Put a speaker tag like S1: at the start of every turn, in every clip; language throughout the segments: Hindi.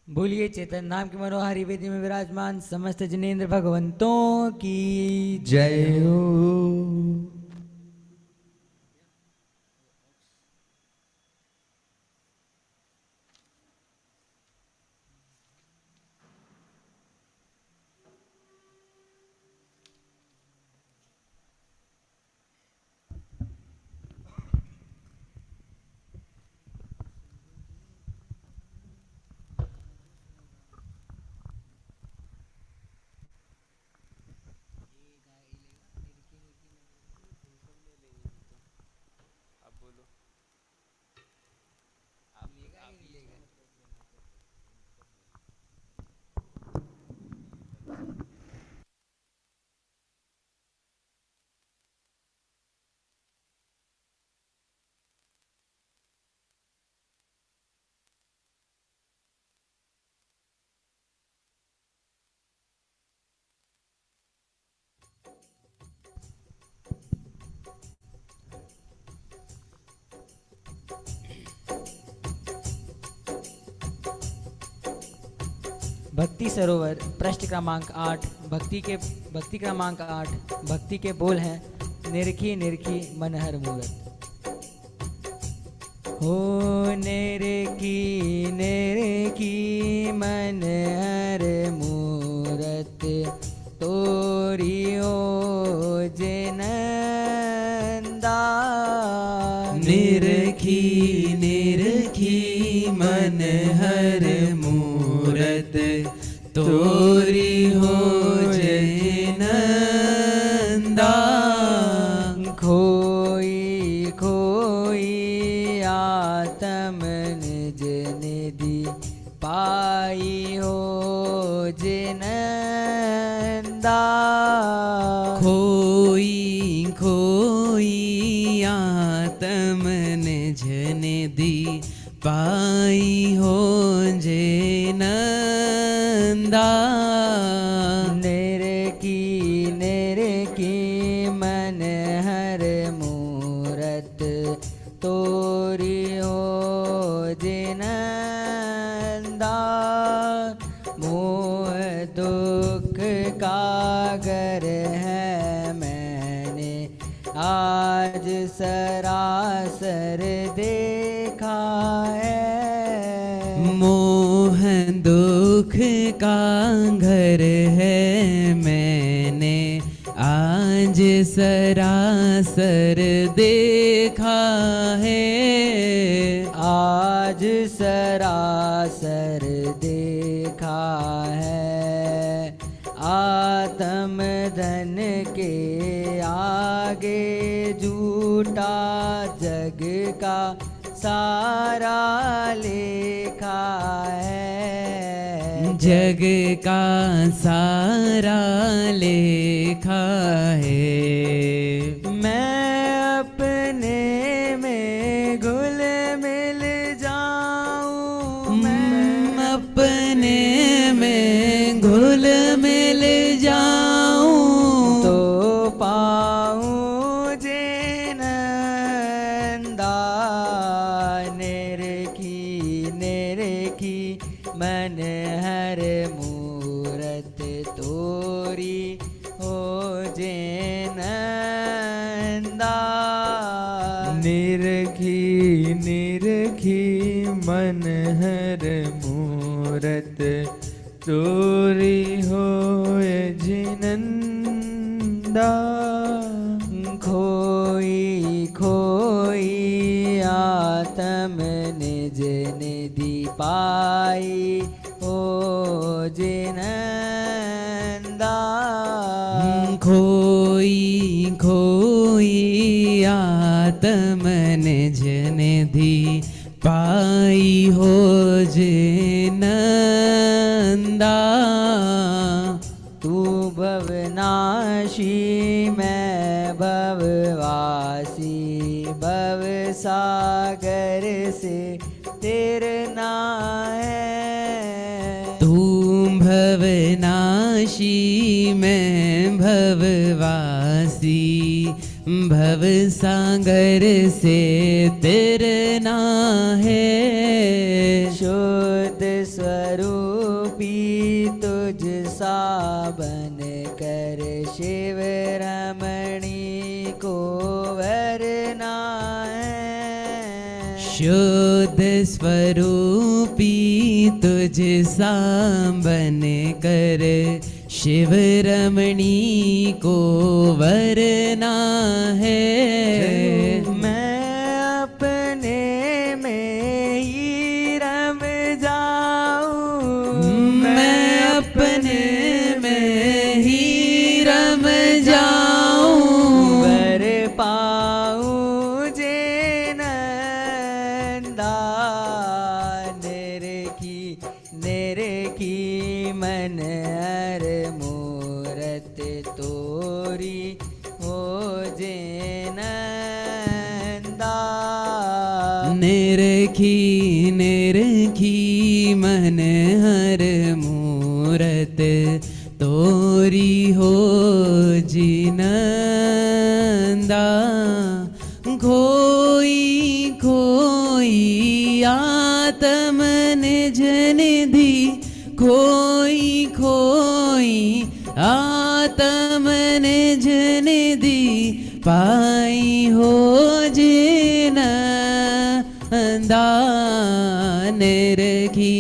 S1: बोलिए चेतन नाम की मनोहारी वेदी में विराजमान समस्त जिनेन्द्र भगवंतों की
S2: जय हो।
S1: भक्ति सरोवर पृष्ठ क्रमांक 8 भक्ति क्रमांक 8 भक्ति के बोल हैं निरखी निरखी मनहर मूरत। हो निरखी निरखी मनहर मूरत तोरी हो जिनंदा।
S2: निरखी निरखी मनहर मूरत तोरी हो जयनंदा।
S1: खोई खोई आत्म निज निधि पाई हो जिनंदा।
S2: खोई खोई आत्म निज निधि पाई हो जयनंदा।
S1: निरखी निरखी मनहर मूरत तोरी हो जिनंदा। मोह दुख कागर है मैंने आज सरासर देखा है।
S2: मोह दुख का घर है मैंने आज सरासर देखा है।
S1: आज सरासर देखा है। आत्म धन के आगे झूठा जग का सारा लेखा है।
S2: जग का सारा लेखा है।
S1: मैं अपने में घुल मिल जाऊं। मैं
S2: अपने में घुल मिल जाऊं
S1: तो पाऊं जिनंदा। निरखी निरखी मनहर मूरत तोरी हो जिनंदा।
S3: निरखी निरखी मनहर मूरत तोरी होए जिनंदा।
S1: खोई खोई आत्म निज निधि पाई हो जिनंदा।
S2: खोई खोई आत्म निज निधि पाई हो जिनंदा।
S1: तू भवनाशी मैं भववासी भव सागर से तेरना है।
S2: तू भवनाशी मैं भववासी भव सागर से तेरना है।
S1: शुद्ध स्वरूप
S2: बुद्ध स्वरूपी तुझ सांबन कर शिव रमणी को वरना है।
S3: मैं अपने में ही रम जाऊं,
S2: मैं अपने में ही रम जाऊं,
S3: वर पाऊं जे नंदा। निरखी मन हर मूरत तोरी हो जे नंदा।
S2: निरखी निरखी मन हर मूरत तोरी हो जिनंदा। खोई खोई आत्म निज निधि, खोई खोई आत्म निज निधि, पाई हो जिनंदा। निरखी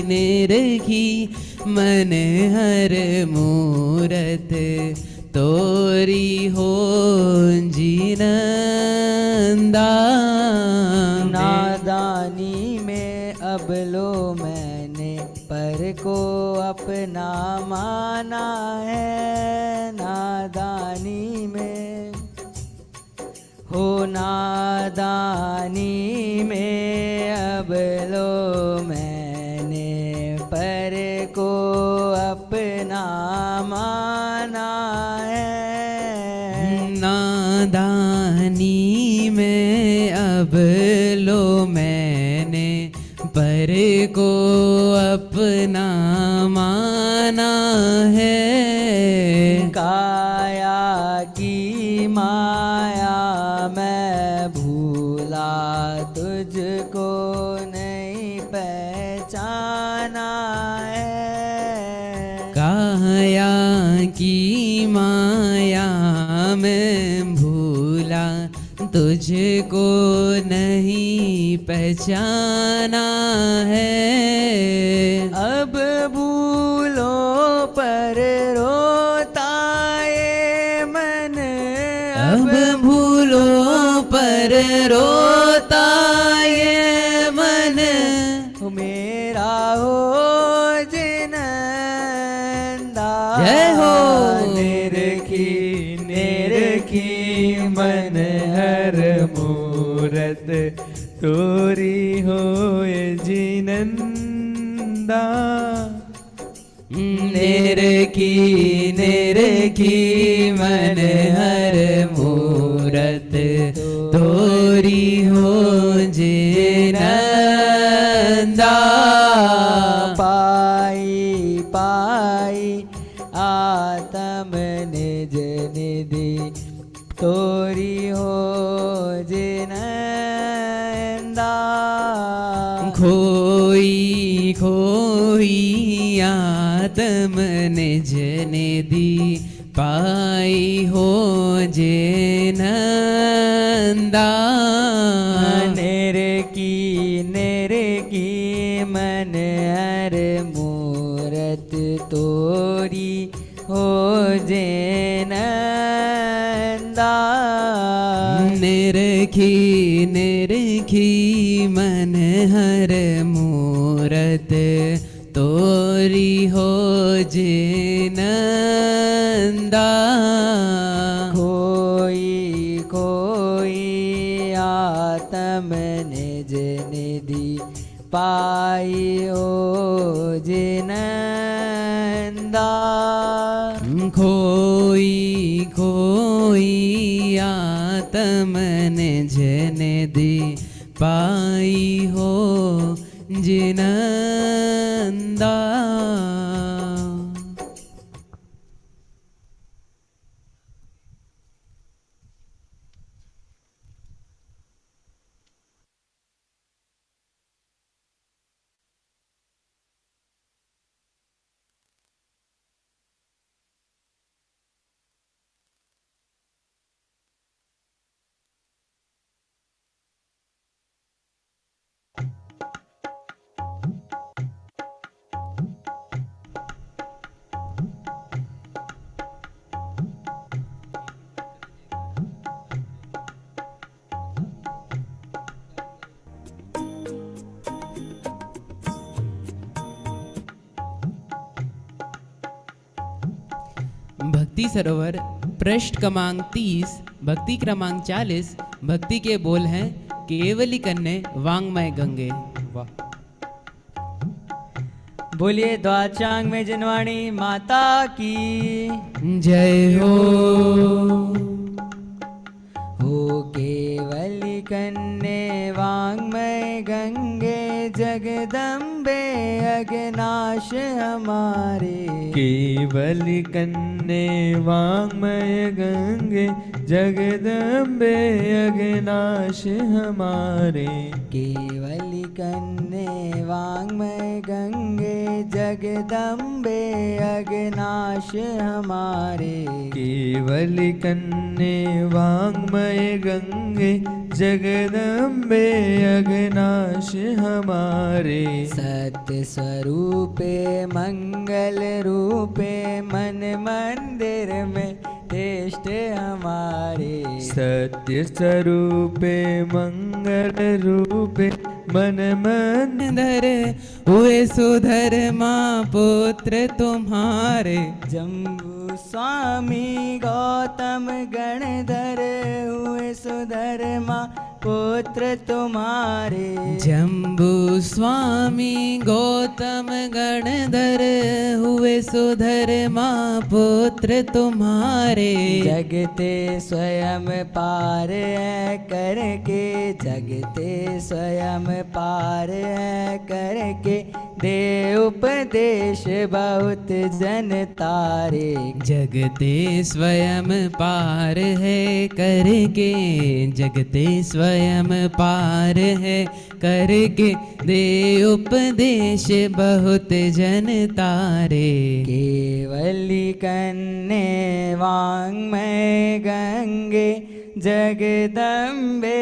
S2: निरखी मन हर मूरत तोरी हो जिनंदा।
S3: नादानी में अब लो मैंने पर को अपना माना है। नादानी में हो, नादानी में अब लो मैंने पर को अपना माना है।
S2: नादानी में अब लो मैंने पर को अपना माना है।
S3: काया की माया मैं भूला, तुझको नहीं पहचाना है।
S2: काया की माया में भूला, तुझको नहीं पहचाना है।
S3: अब भूलो पर रोता ये मन,
S2: अब भूलो पर रोता ये मन,
S3: मेरा हो जिनंदा।
S2: जय हो।
S3: निरखी निरखी मन हर मूरत तोरी होए जिनंदा।
S2: निरखी निरखी मन हर मूरत तोरी हो जिनंदा।
S3: पाई पाई आत्म निज निधि, तोरी हो जिनंदा।
S2: खोई खोई आत्म निज निधि, पाई हो जिनंदा।
S3: निरखी मन हर मूरत तोरी हो जिनंदा।
S2: निरखी निरखी मन हर मूरत तोरी हो जिनंदा।
S3: खोई खोई आत्म निज निधि, पाई हो जिनंदा।
S2: खोई खोई आत्म निज निधि, पाई हो जिनंदा। भक्ति सरोवर पृष्ठ क्रमांक 30 भक्ति क्रमांक 40 भक्ति के बोल हैं केवली कन्ने वांगमय गंगे।
S3: वाह। बोलिए द्वाचांग में जनवाणी माता की
S2: जय हो
S3: केवली कन्ने वांगमय गंगे जगदम्बे अगनाश हमारे।
S4: केवली कन्ने वांगमय गंगे जगदम्बे अगनाश हमारे।
S3: केवली कन्ने वांगमय गंगे जगदम्बे अगनाश हमारे।
S4: केवली कन्ने वांगमय गंगे जगदम्बे अगनाश हमारे।
S3: सत्य स्वरूपे मंगल रूपे मन मंदिर में टेस्ट हमारे।
S4: सत्य स्वरूपे मंगल रूपे मन मंदिर
S2: हुए सुधर्मा पुत्र तुम्हारे।
S3: जम्बू स्वामी गौतम गणधर हुए सुधर्मा पुत्र तुम्हारे।
S2: जम्बू स्वामी गौतम गणधर हुए सुधर्मा पुत्र तुम्हारे।
S3: जगते स्वयं पार है करके जगते स्वयं पार है करके दे उपदेश बहुत जन तारे।
S2: जगते स्वयं पार है करके जगते स्वयं पार है करके दे उपदेश बहुत जन तारे।
S3: केवली कन्ने वांगमय गंगे जगदम्बे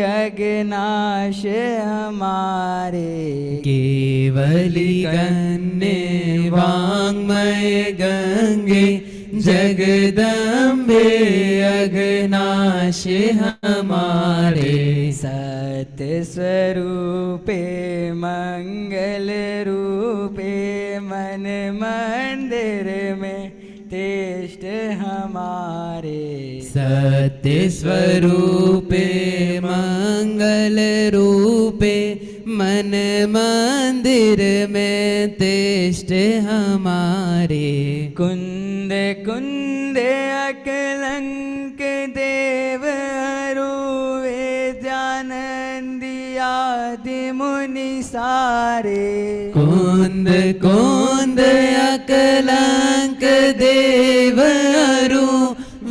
S3: अगनाश हमारे।
S2: केवली कन्ने वांगमय गंगे जगदम्बे अगनाश हमारे।
S3: सत्य स्वरूपे मंगल रूपे मन मंदिर में टेस्ट हमारे।
S2: सत्य स्वरूपे मंगल रूपे मन मंदिर में तेष्ट हमारे।
S3: कुंद कुंद अकलंक देव अरु वेद्यानंदी आदि मुनि सारे।
S2: कुंद कुंद अकलंक देव अरु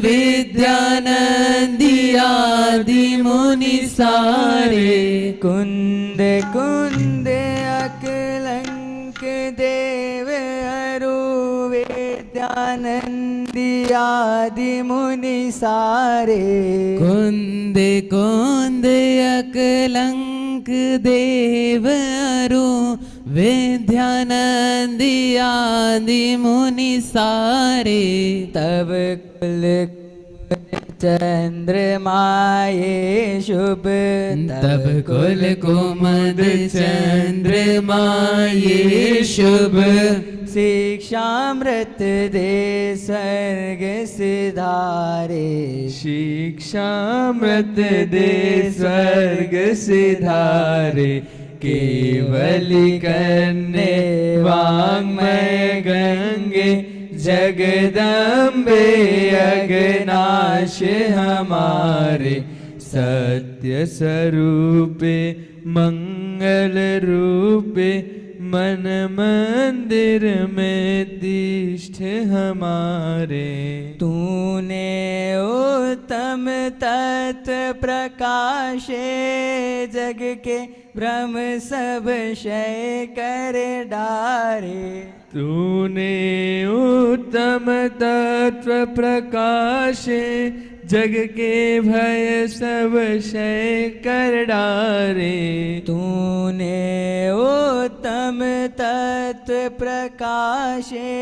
S2: विद्यानंदी आदि मुनि सारे।
S3: कुंद कुंद अकलंक देव अरु वेद्यानंदी आदि मुनि सारे।
S2: कुंद कुंद अकलंक देव अरु विद्यानंदी आदि मुनि सारे।
S3: तब कुल चंद्रमाये शुभ
S2: तब कुल कुमद चंद्रमाये शुभ।
S3: शिक्षामृत दे स्वर्ग सिधारे।
S4: शिक्षामृत दे स्वर्ग सिधारे। केवली कन्ने वांगमय गंगे जगदम्बे अगनाश हमारे। सत्य स्वरूपे मंगल रूपे मन मंदिर में तिष्ठ हमारे।
S3: तूने उत्तम तत्व प्रकाशे जग के ब्रह्म सब क्षय कर डारे।
S4: तूने उत्तम तत्व प्रकाशे जग के भय सब क्षय कर डारे।
S3: तूने उत्तम तत्व प्रकाशे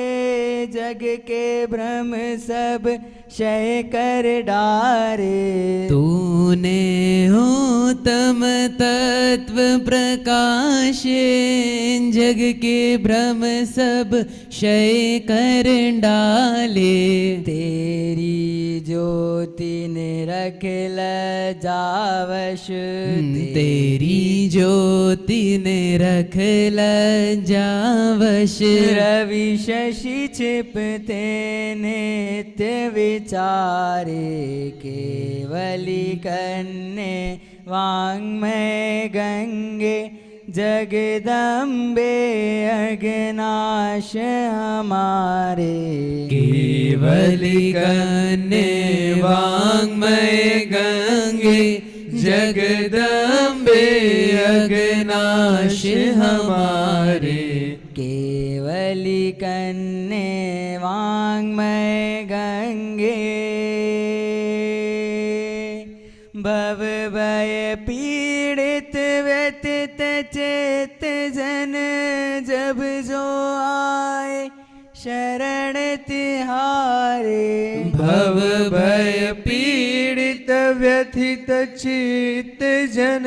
S3: जग के ब्रह्म सब क्षय कर डारे।
S2: तूने उत्तम तत्व प्रकाशे जग के भ्रम सब क्षय कर डाले।
S3: तेरी ज्योति निरख लजावश,
S2: तेरी ज्योति ने रख लजावश।
S3: रवि शशि छिपते नित्य विचारे। केवली कन्ने वाङ्मय गंगे, जगदम्बे अघनाश हमारे।
S2: केवली कन्ने वाङ्मय गंगे, जगदम्बे अघनाश हमारे।
S3: केवली कन्ने वाङ्मय गंगे, भव भय पीड़ित व्यथित चेत जन, जब जो आए शरण तिहारे।
S4: भव भय पीड़ित व्यथित चित्त जन,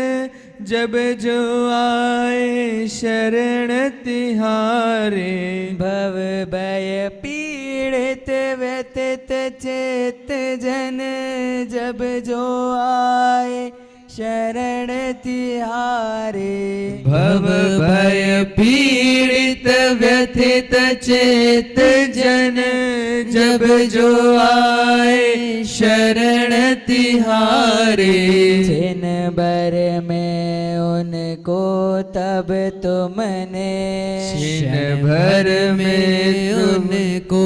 S4: जब जो आए शरण तिहारे।
S3: भव भय पीड़ित व्यथित चेत जन, जब जो आए शरण तिहारे।
S4: भव भय पीड़ित व्यथित चेत जन, जब जो आए शरण तिहारे।
S3: जिन बर में उनको तब तुमने,
S4: छिन भर में
S2: उनको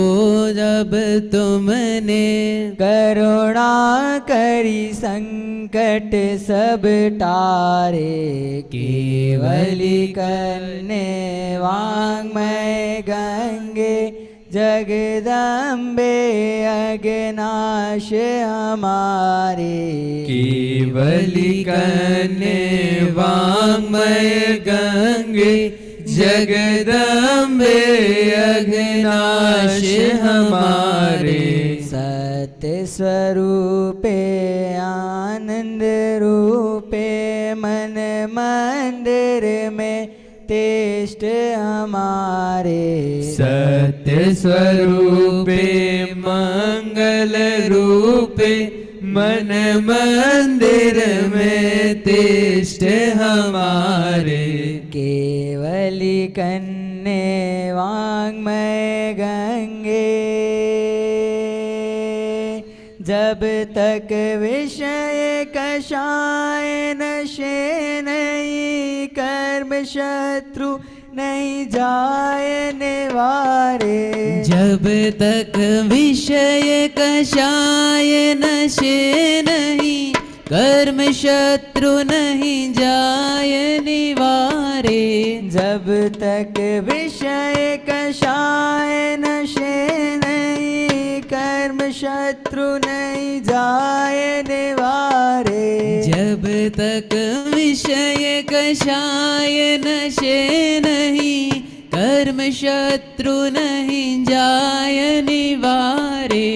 S2: जब तुमने
S3: करुणा करी संकट सब टारे। केवली कन्ने वाङ्मय गंगे, जगदम्बे अघनाश हमारे।
S4: केवली कन्ने वाङ्मय गंगे, जगदम्बे अघनाश हमारे।
S3: सत्य स्वरूपे आनंद रूपे, मन मंदिर में तेष्ट हमारे।
S4: सत्य स्वरूपे मंगल रूपे, मन मंदिर में तिष्ठ हमारे।
S3: केवली कन्ने वाङ्मय गंगे, जब तक विषय कषाय नशे नहीं, कर्म शत्रु नहीं जाय निवारे।
S2: जब तक विषय कषाय नशे नहीं, कर्म शत्रु नहीं जाय निवारे।
S3: जब तक विषय कषाय नशे नहीं, कर्म शत्रु नहीं जाय निवारे।
S2: जब तक विषय कषाय नशे नहीं, कर्म शत्रु नहीं जाय निवारे।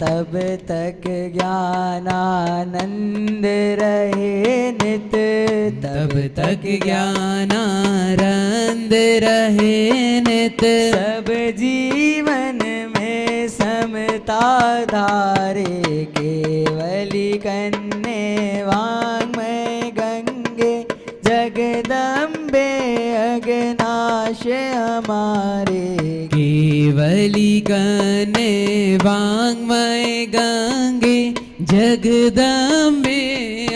S3: तब तक ज्ञानानंद रहे नित,
S2: तब तक ज्ञानानंद रहे नित।
S3: सब जीवन में समता धारे। केवली कन्ने वाङ्मय गंगे, जगदम्बे अघनाश हमारे।
S2: केवली कन्ने वाङ्मय गंगे, जगदम्बे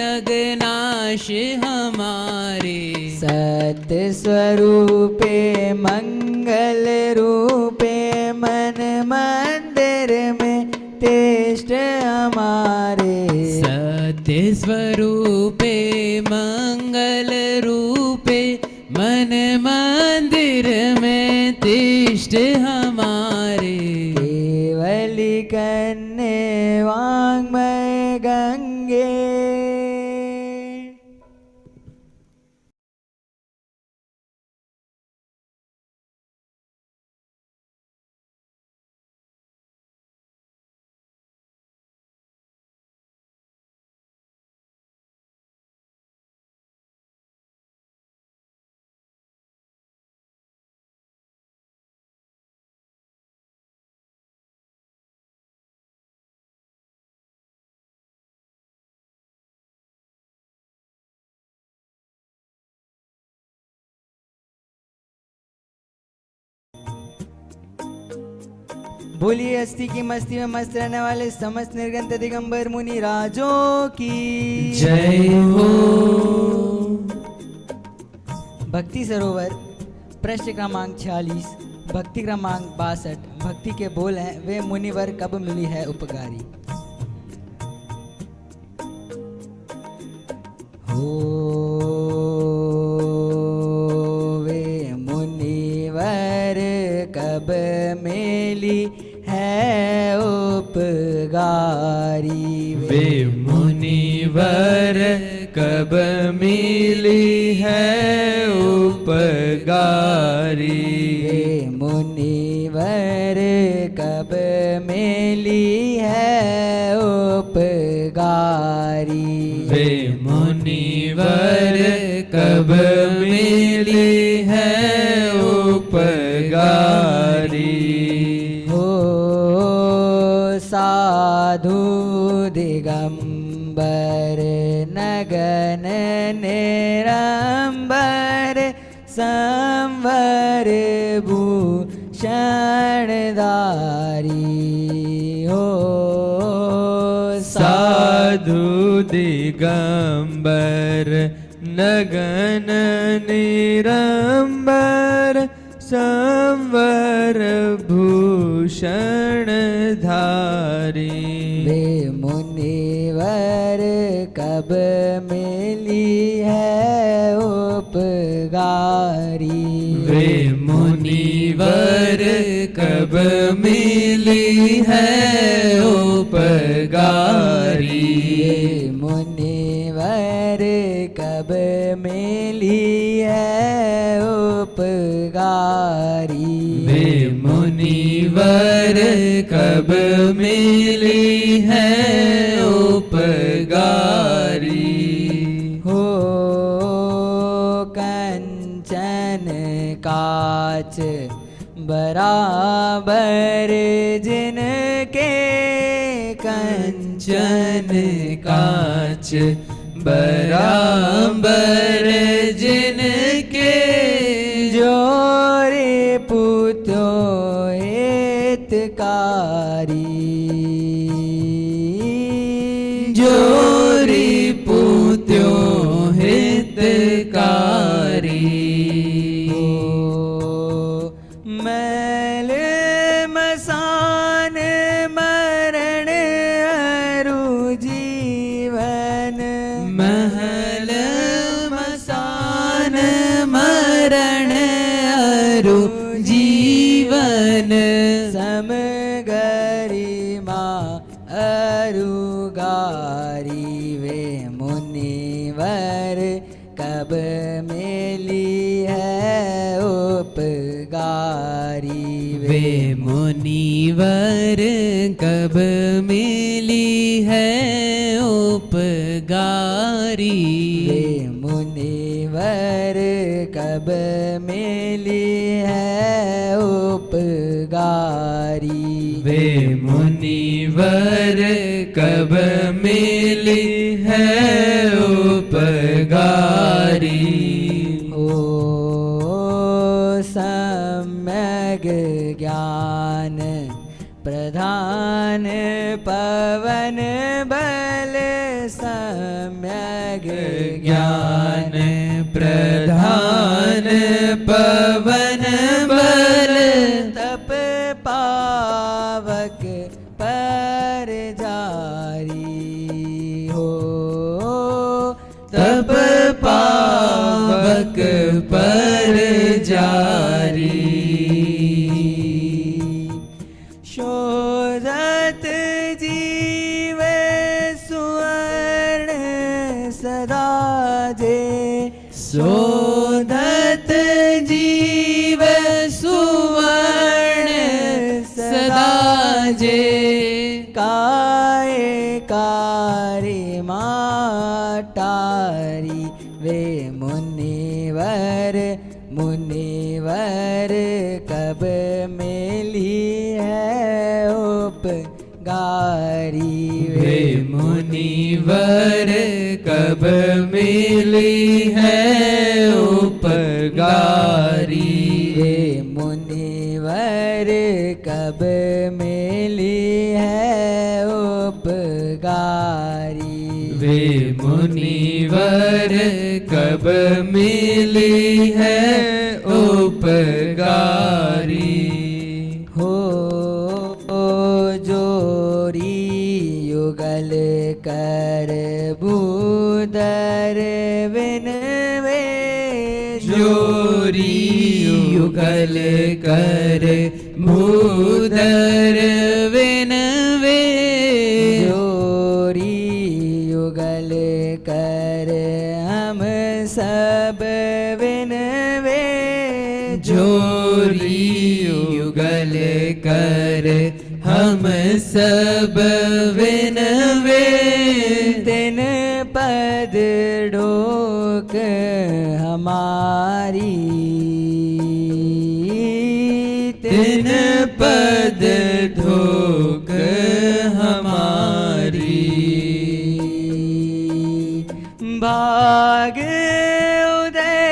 S2: अघनाश हमारे।
S3: सत्य स्वरूपे मंगल रूपे, मन मंदिर में तेष्ट हमारे।
S2: सत्य स्वरूपे मंगल रूपे, मन मंदिर में तिष्ठ हमारे।
S3: केवली कन्ने वाङ्मय गंगे, बोलिए हस्ती की मस्ती में मस्त रहने वाले समस्त निर्गंत दिगंबर मुनि राजों की
S4: जय हो।
S1: भक्ति सरोवर पृष्ठ क्रमांक 46 भक्ति क्रमांक 62। भक्ति के बोल हैं, वे मुनिवर कब मिली है उपकारी। हो वे मुनिवर कब मिली है उपकारी।
S4: वे मुनिवर कब मिली है उपकारी।
S1: वे मुनिवर कब मिली है उपकारी।
S4: वे मुनिवर कब मिली है उपकारी।
S1: हो साधु दिगंबर नगन निरंबर संवर भूषणधारी। हो
S4: साधु दिगंबर नगन निरंबर संवर भूषण धारी।
S1: वे मुनिवर कब मिली है उपकारी।
S4: वे मुनिवर कब मिली है उपकारी।
S1: वे मुनिवर कब मिली है उपकारी।
S4: वे मुनिवर कब मिली है उपकारी।
S1: हो कंचन काच बराबर जिनके।
S4: कंचन काच बराबर जिनके।
S1: जोरे पुत्रो हितकारी।
S4: जोरी पुत्यो हितकारी।
S1: मैल मसान मरण अरु जीवन।
S4: महल मसान मरण अरु जीवन।
S1: सम गरिमा अरुगारी। वे मुनिवर कब मिली है उपकारी।
S2: वे मुनिवर कब मिली है उपकारी।
S1: वे मुनिवर कब मिली है उपकारी।
S4: वे मुनिवर कब मिली है उपकारी।
S1: ओ सम्यक ज्ञान प्रधान पवन बल। सम्यक
S4: ज्ञान प्रधान पवन बल।
S1: तप पावक पर जारी। हो
S4: तप पावक पर जारी।
S1: शोधत जीव सुवर्ण सदा जे।
S2: शोधत जीव सुवर्ण सदा जे।
S1: काय कारी माटारी। वे मुनिवर मुनिवर कब मिली है उपकारी।
S4: वे मुनिवर कब मिली है उपकारी।
S1: वे मुनिवर
S3: मुनिवर कब मिली है उपकारी।
S4: वे मुनिवर कब मिली है उपकारी।
S3: हो जोरी युगल कर बूदर विनवे।
S4: जोरी युगल कर भूदर विनवे।
S3: जोरी युगल कर हम सब विनवे।
S4: जोरी युगल कर हम सब विनवे।
S3: तिन पद ढोक हमारी।
S4: तिन पद ढोक हमारी।
S3: भाग उदय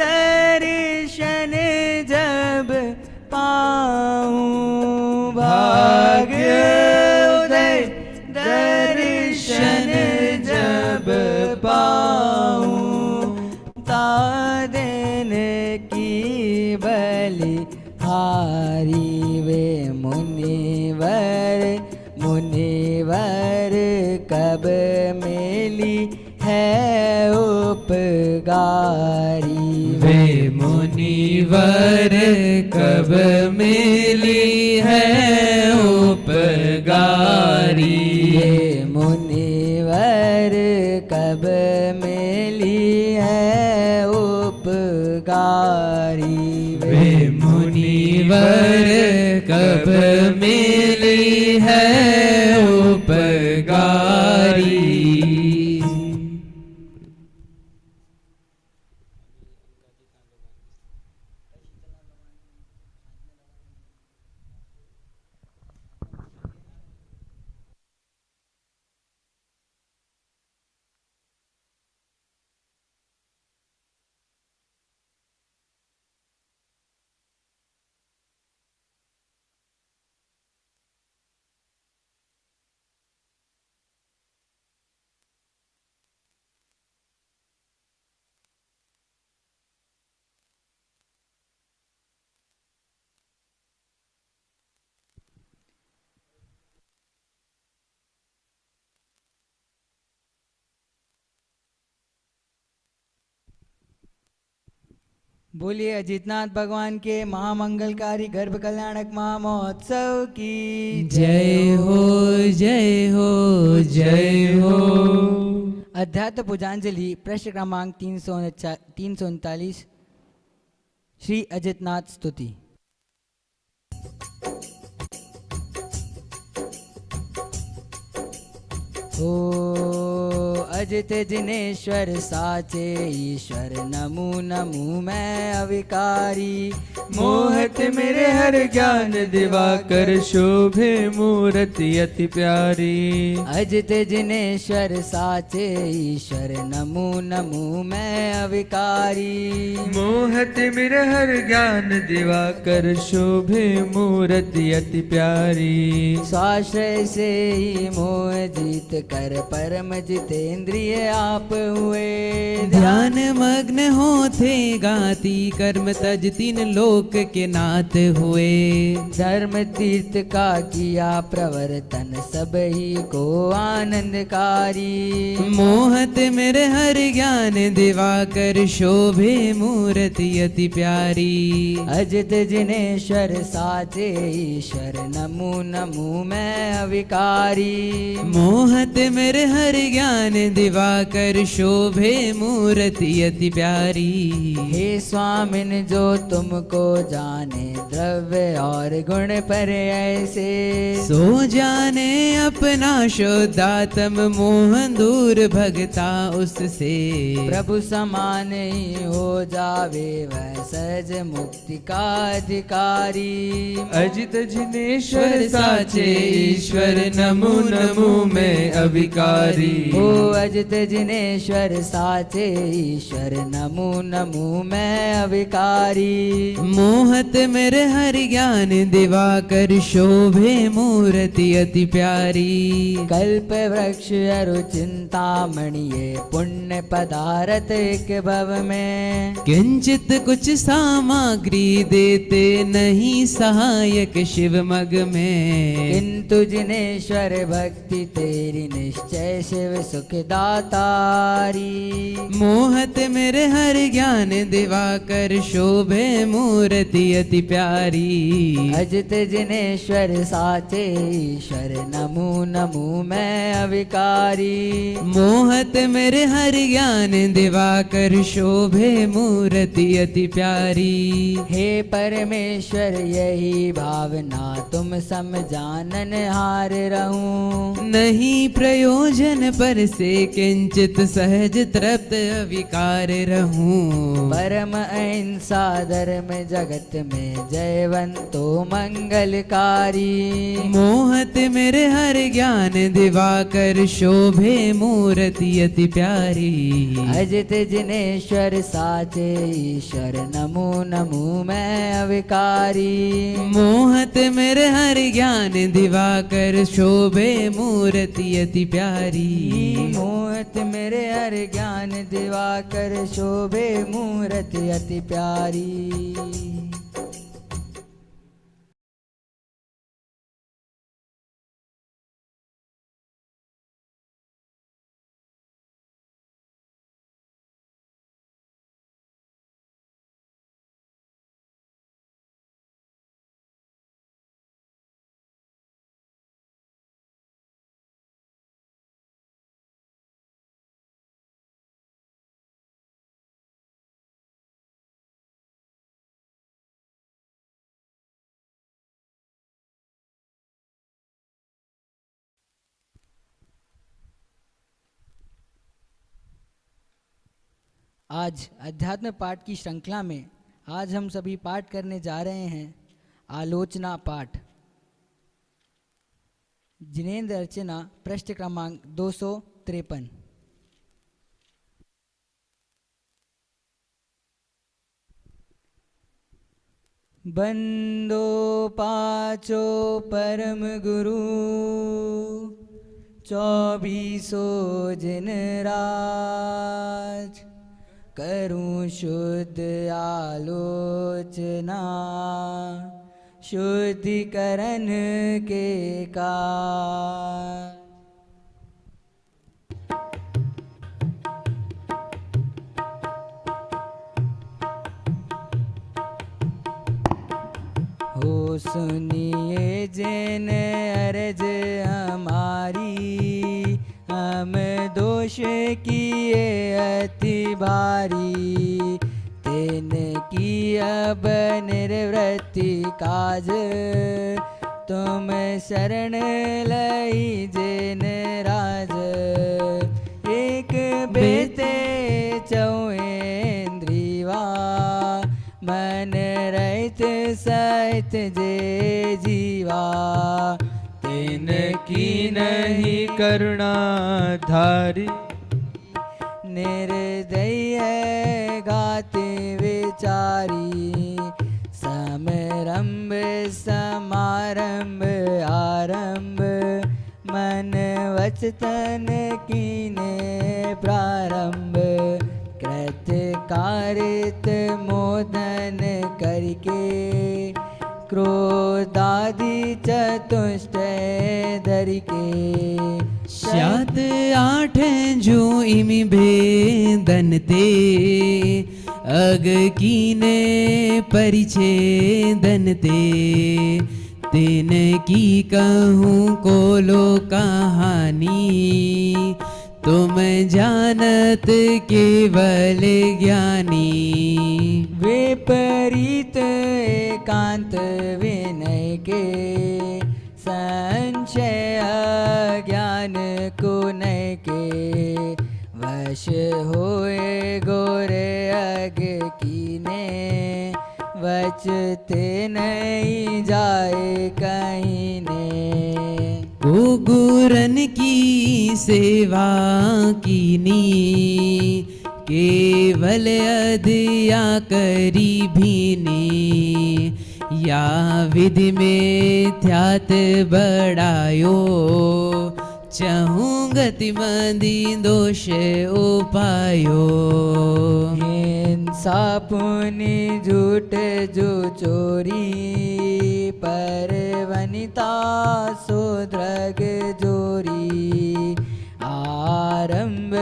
S3: दर्शन जब पाऊं। भाग उदय दर्शन जब पाऊं। तादन की बलि हारी। वे मुनिवर मुनिवर कब मिली है उपकारी।
S4: वे मुनिवर कब मिली है उपकारी।
S3: ये मुनिवर कब मिली है उपकारी।
S4: वे मुनिवर कब मिली है उपकारी।
S3: बोलिए अजितनाथ भगवान के महामंगलकारी गर्भ कल्याणक महामहोत्सव की
S2: जय हो जय हो जय हो।
S3: अध्यात्म पूजांजलि प्रश्न क्रमांक 339 श्री अजितनाथ स्तुति। ओ अजित जिनेश्वर साचे ईश्वर नमु नमु मैं अविकारी।
S4: मोहत मेरे हर ज्ञान दिवाकर शोभे मूर्ति अति प्यारी।
S3: अजित जिनेश्वर साचे ईश्वर नमु नमु मैं अविकारी।
S4: मोहत मेरे हर ज्ञान दिवाकर शोभे मूर्ति अति प्यारी।
S3: स्वाश्रय से ही मोह जीत कर परम जितेंद्रिय आप हुए।
S2: ध्यान मग्न हो थे गाती कर्म तज तीन लोक के नाथ हुए।
S3: धर्म तीर्थ का किया प्रवर्तन सब ही को आनंदकारी।
S2: मोहत मेरे हर ज्ञान दिवाकर शोभे मूर्ति अति प्यारी।
S3: अजित जिनेश्वर साचे ईश्वर नमु नमु मैं अविकारी।
S2: मोहत मेरे हर ज्ञान दिवाकर शोभे मूर्ति अति प्यारी।
S3: हे स्वामिन जो तुमको जाने द्रव्य और गुण पर ऐसे।
S2: सो जाने अपना शुद्धात्म मोहन दूर भगता उससे।
S3: प्रभु समान ही हो जावे वह सहज मुक्ति का अधिकारी।
S4: अजित जिनेश्वर साचे ईश्वर नमो नमो मैं अविकारी।
S3: हो अजित जिनेश्वर साचे ईश्वर नमो नमो मैं अविकारी।
S2: मोहत मेरे हरि ज्ञान दिवाकर शोभे मूर्ति अति प्यारी।
S3: कल्प वृक्ष अरु चिंतामणि ये पुण्य पदारथ एक भव में।
S2: किंचित कुछ सामग्री देते नहीं सहायक शिव मग में।
S3: किंतु जिनेश्वर भक्ति तेरी निश्चय शिव सुखदातारी।
S2: मोहत मेरे हरि ज्ञान दिवाकर शोभे मूर्ति अति प्यारी।
S3: अजित जिनेश्वर साचे ईश्वर नमो नमो मैं अविकारी।
S2: मोहत मेरे हरि ज्ञान दिवाकर शोभे मूर्ति अति प्यारी।
S3: हे परमेश्वर यही भावना तुम सम जानन हार रहूं।
S2: नहीं प्रयोजन पर से किंचित सहज तृप्त अविकार रहूं।
S3: परम अहिंसा धर्म जगत में जयवंतो मंगलकारी।
S2: मोहत मेरे हरि ज्ञान दिवाकर शोभे मूर्ति अति प्यारी।
S3: अजित जिनेश्वर साचे ईश्वर नमो नमो मैं अविकारी।
S2: मोहत मेरे हरि ज्ञान दिवाकर शोभे मूर्ति अति प्यारी।
S3: मोहत मेरे हर ज्ञान दिवाकर शोभे मूर्ति अति प्यारी। आज अध्यात्म पाठ की श्रृंखला में आज हम सभी पाठ करने जा रहे हैं आलोचना पाठ। जिनेंद्र अर्चना पृष्ठ क्रमांक 253। बंदो पाचो परम गुरु 24 जिन राज। करूं शुद्ध आलोचना शुद्धिकरण के कार्य। हो सुनिए जिन अर्ज हमारी, हम दोष किए अति भारी। तेन की अब निर्वृत्ति काज, तुम शरण लई जिन राज। एक बेते चौएन्द्रिवा, मन रहित सहित जे जीवा।
S4: तेन की नहीं करुणा धारी,
S3: निर्दय गाते विचारी। समरंभ समारंभ आरंभ, मन वचन कीने प्रारंभ। कृत कारित मोदन करके, क्रोधादि चतुष्ट धरिके।
S2: 7 8 जो इमि भेदन ते, अग कीने परिच्छेदन ते। तेन की कहूँ कोलो कहानी, तुम जानत केवल ज्ञानी।
S3: विपरीत एकांत विनय के, संशय ज्ञान को नय के। वश होए गोरे अग कीने, वचते नहीं जाए कहीं ने।
S2: को गुरन की सेवा कीनी, केवल अधिया करी भीनी। या विधि में ध्यात बढ़ायो, चहूँ गति मंदी दोष उपायो।
S3: हिंसा पुनि झूठ जो चोरी, पर वनिता सुद्रग जोरी। आरंभ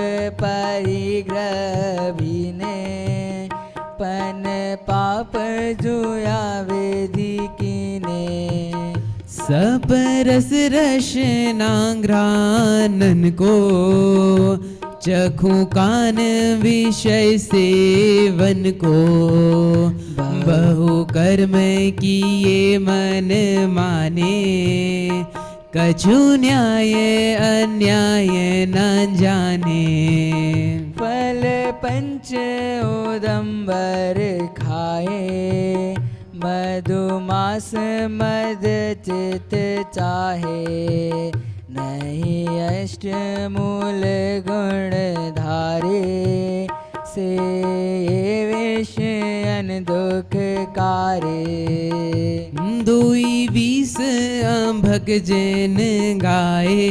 S3: परिग्रह भीने, पन पाप जुया वेदी कीने।
S2: सपरस रसनांग्रानन को, चखू कान विषय सेवन को। बहु कर्म किए मन माने, कछु न्याय अन्याय न जाने।
S3: फल पंच उदंबर खाए, मधुमास मद चित चाहे। नहीं अष्ट मूल गुण धारे, से विषयन दुख कारे।
S2: दुई 20 अम्भक जिन गाए,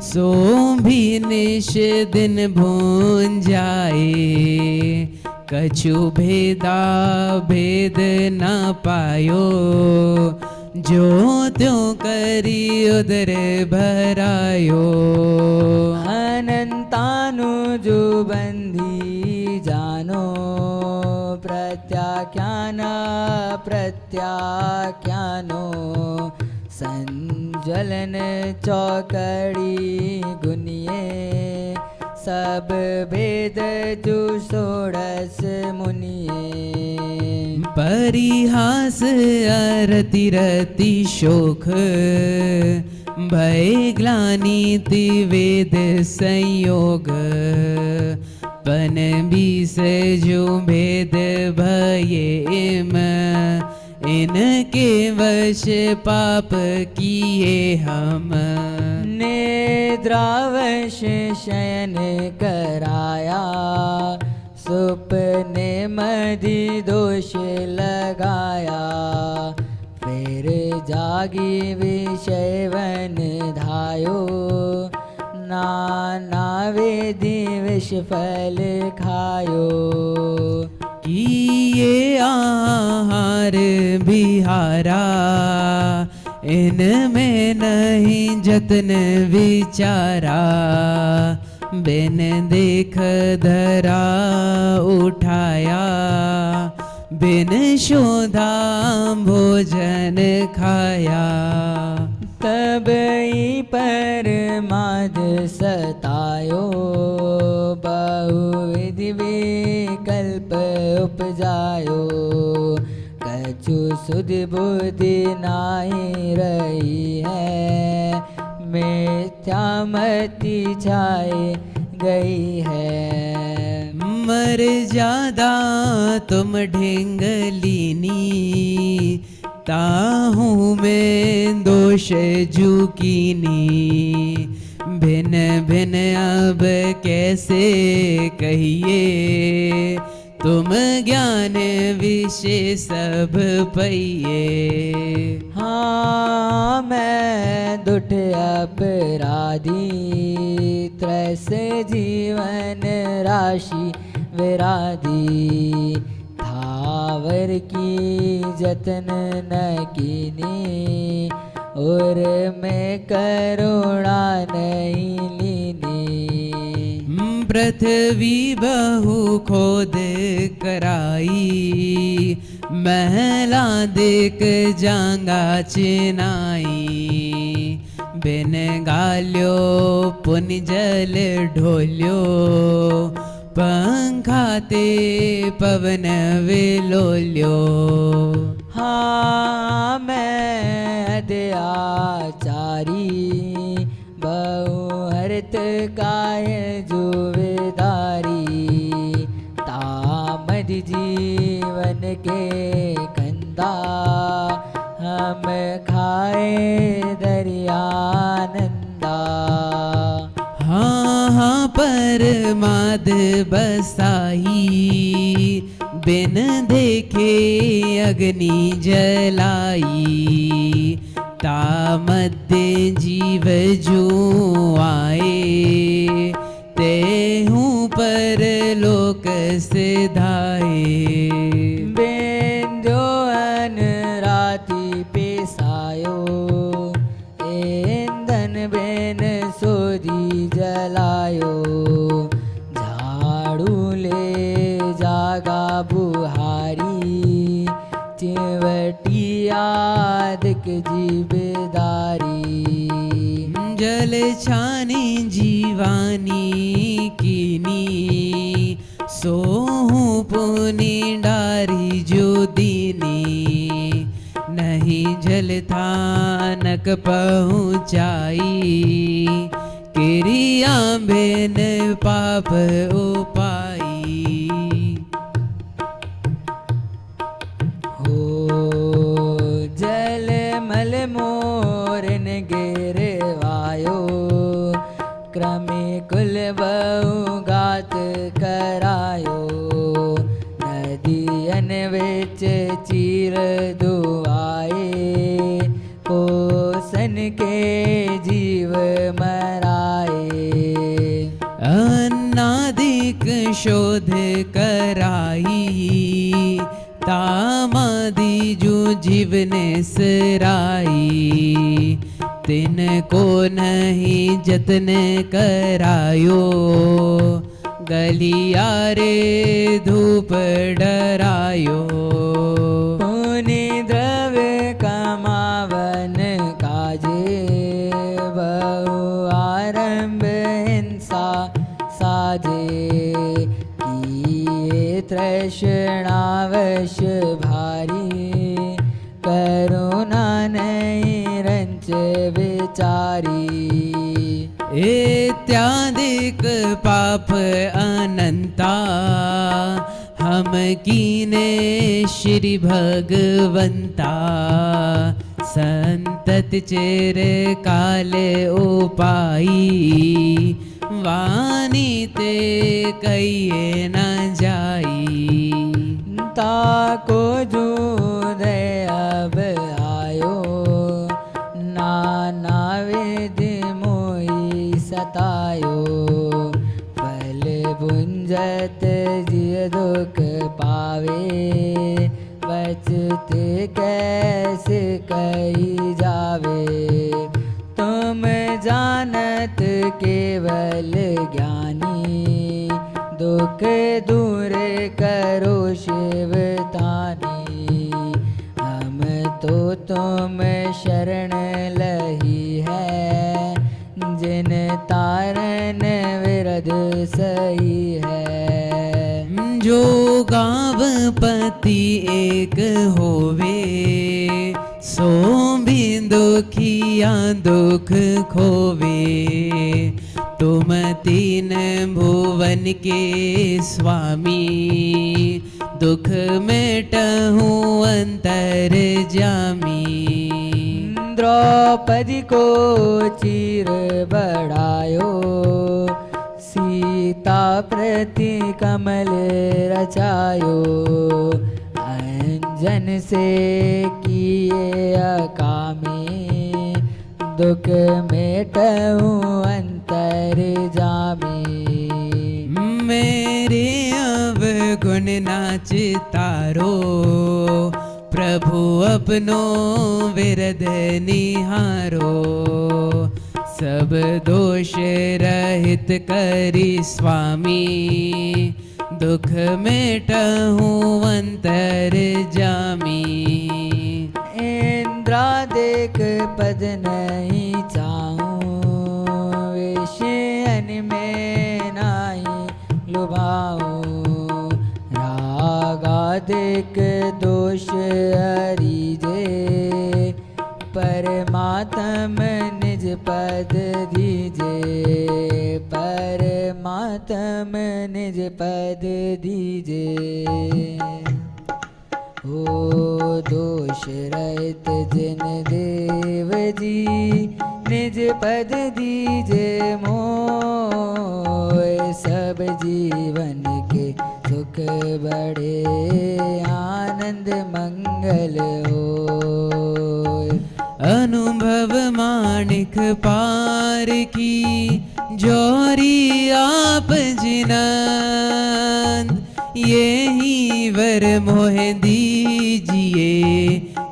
S2: सो भी निश दिन भून जाए। कछु भेदा भेद न पायो, जो त्यों करी उदर भरायो।
S3: अनंतानु जो बंधी जानो, प्रत्याख्यान प्रत्याख्यानो। संज्वलन चौकड़ी गुनिए, सब भेद जो षोडश मुनिए।
S2: परिहास अरति रति शोक, भय ग्लानि तिवेद संयोग। पन बीस जो भेद भयेम, इनके वश पाप किए हम।
S3: निद्रावश शयन कराया, सुपने मदि दोष लगाया। फिर जागी विषय वन धायो, नाना वेदी विष फल खायो।
S2: किए आहार बिहारा, इनमें नहीं जतन विचारा। बिन देख धरा उठाया, बिन शोधा भोजन खाया।
S3: तब पर माद सतायो, बहुविधि विकल्प उपजायो। कछु सुध बुद्धि नाहि रही है, मिथ्या मति छाए गई है।
S2: मर ज्यादा तुम ढेंगलीनी, ताहूँ में दोष जुकीनी। भिन भिन अब कैसे कहिए, तुम ज्ञान विषय सब पइए।
S3: हाँ मैं दुठ अपराधी, त्रस जीवन राशि विराधी। थावर की जतन न कीनी, और मैं करुणा नहीं लीनी।
S2: पृथ्वी बहु खोद कराई, महला देख जांगा चिनाई। बिन गाल्यो पुन जल ढोल्यो, पंखाते पवन विलोल्यो।
S3: हाँ मैं दयाचारी, बहुहर्त काय जुवेदारी। तामद जीवन के कंदा, हम खाए दरियानंदा।
S2: हाँ हाँ परमाद बसाई, बिन देखे अग्नि जलाई। तामद्दे जीव जो आए, तेहूँ पर लोक सिधाए।
S3: बेंदो अन राति पेसायो, ईंधन बेन सोधी जलायो। झाड़ू ले जागा बुहारी, चिवटी आदिक जीवेदारी।
S2: जल छानी जीवानी कीनी, सोहूं पुनि डारी जो दीनी। नहीं जल थानक पहुँचाई, किरिया बिन पाप उपाई।
S3: हो जल मल मोरन गिरवायो, क्रमे कुल बहु गात करायो। नदियन विच चीर दुआए, कोसन के जीव मराए।
S2: अन्नादिक शोध कराई, तामादि जो जीवने सराई। तिन को नहीं जतन करायो, गलियारे धूप डरायो।
S3: पुनि द्रव्य कमावन काजे, बहु आरंभ हिंसा साजे। किए तृष्णावश भारी, करुणा नहीं रंच विचारी।
S2: इत्यादिक पाप अनंता, हम कीने श्री भगवंता। संतत चिर काल उपाई, वाणी ते कहिए न जाई।
S3: ताको जूद अब आयो, नाना विधि मोहि सतायो। फल भुंजत जिय दुख पावे, बचत कैसे कही जावे। तुम जानत केवल ज्ञानी, दुख दूर करो शिव तानी। हम तो तुम शरण लही है, जिन तारन विरध सही है।
S2: जो गावपति एक होवे, सो भी दुखिया दुख खोवे। तुम तीन भुवन के स्वामी, दुख मेटहूँ अंतर जामी।
S3: द्रौपदी को चीर बढ़ायो, सीता प्रति कमल रचायो। अंजन से किए अकामी, दुख मेटहूँ अंतर जामी।
S2: मेरे अवगुण नाच तारो, प्रभु अपनो विरद निहारो। सब दोष रहित करी स्वामी, दुख मेटहूँ अंतर जामी।
S3: इंद्रादिक पद नहीं चाहूं, विषयन में नहीं लुभाऊं। रागादिक दोष हरिजे, परमात्म निज पद दीजे। परमात्म निज पद दीजे। ओ दोष रहित जिन देव जी निज पद दीजे मोय सब जीवन के सुख बड़े आनंद मंगल होय।
S2: अनुभव माणिक पार की जोरी आप जिनंद यही वर मोह दीजिए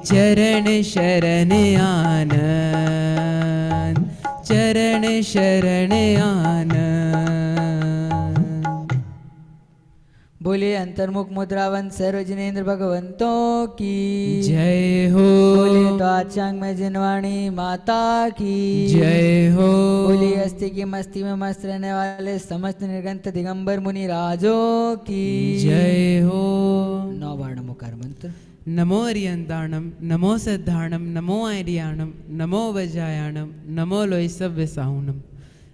S2: चरण शरण आनंद चरण शरण आनंद।
S3: बोलिए अंतर्मुख मुद्रावन सर्व जिनेन्द्र भगवंतों की
S2: जय हो।
S3: बोलिए तो आचांग में जिनवाणी माता की
S2: जय हो।
S3: बोलिए अस्थि की मस्ती में मस्त रहने वाले समस्त निर्गंत दिगंबर मुनि राजों की
S2: जय हो।
S3: 9 बार नमोकार मंत्र।
S2: नमो अरियंताणम नमो सिद्धाणम नमो आर्याणम नमो वज्रायाणम नमो लोयसव्यसाहुणम।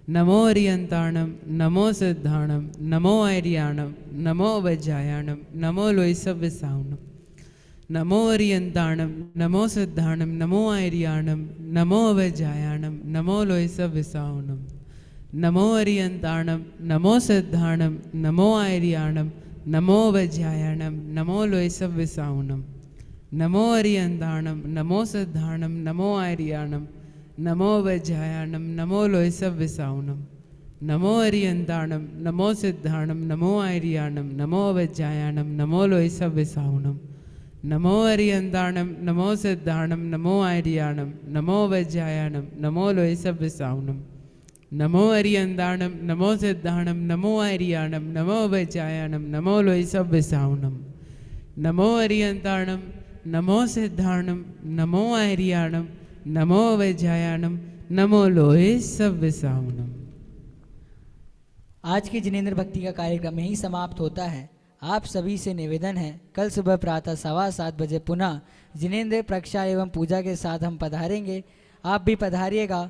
S2: नमो अरियंताणम नमो सिद्धाणम नमो आर्याणम नमो वज्रायाणम नमो लोयसव्यसाहुणम। नमो अरियंताणम नमो सिद्धाणम नमो आर्याणम नमो वज्रायाणम नमो लोयसव्यसाहुणम। नमो अरियंताणम नमो सिद्धाणम नमो आर्याणम नमो वज्रायाणम नमो लोयसव्यसाहुणम। नमो अरियंताणम नमो सिद्धाणम नमो आर्याणम नमो वज्रायाणम नमो लोयसव्यसाहुणम। नमो अरियंताणम नमो सिद्धाणम नमो आर्याणम नमो वज्रायाणम नमो लोयसव्यसाहुणम। नमो अरियंताणम नमो सिद्धाणम नमो आर्याणम नमो वज्रायाणम नमो लोयसव्यसाहुणम। नमो अरियंताणम नमो सिद्धाणम नमो आर्याणम नमो वज्रायाणम नमो लोयसव्यसाहुणम। नमो अरियंताणम नमो सिद्धाणम नमो आर्याणम नमो वज्रायाणम नमो लोयसव्यसाहुणम।
S3: आज की जिनेन्द्र भक्ति का कार्यक्रम यहीं समाप्त होता है। आप सभी से निवेदन है, कल सुबह प्रातः 7:15 बजे पुनः जिनेन्द्र प्रक्षा एवं पूजा के साथ हम पधारेंगे। आप भी पधारिएगा।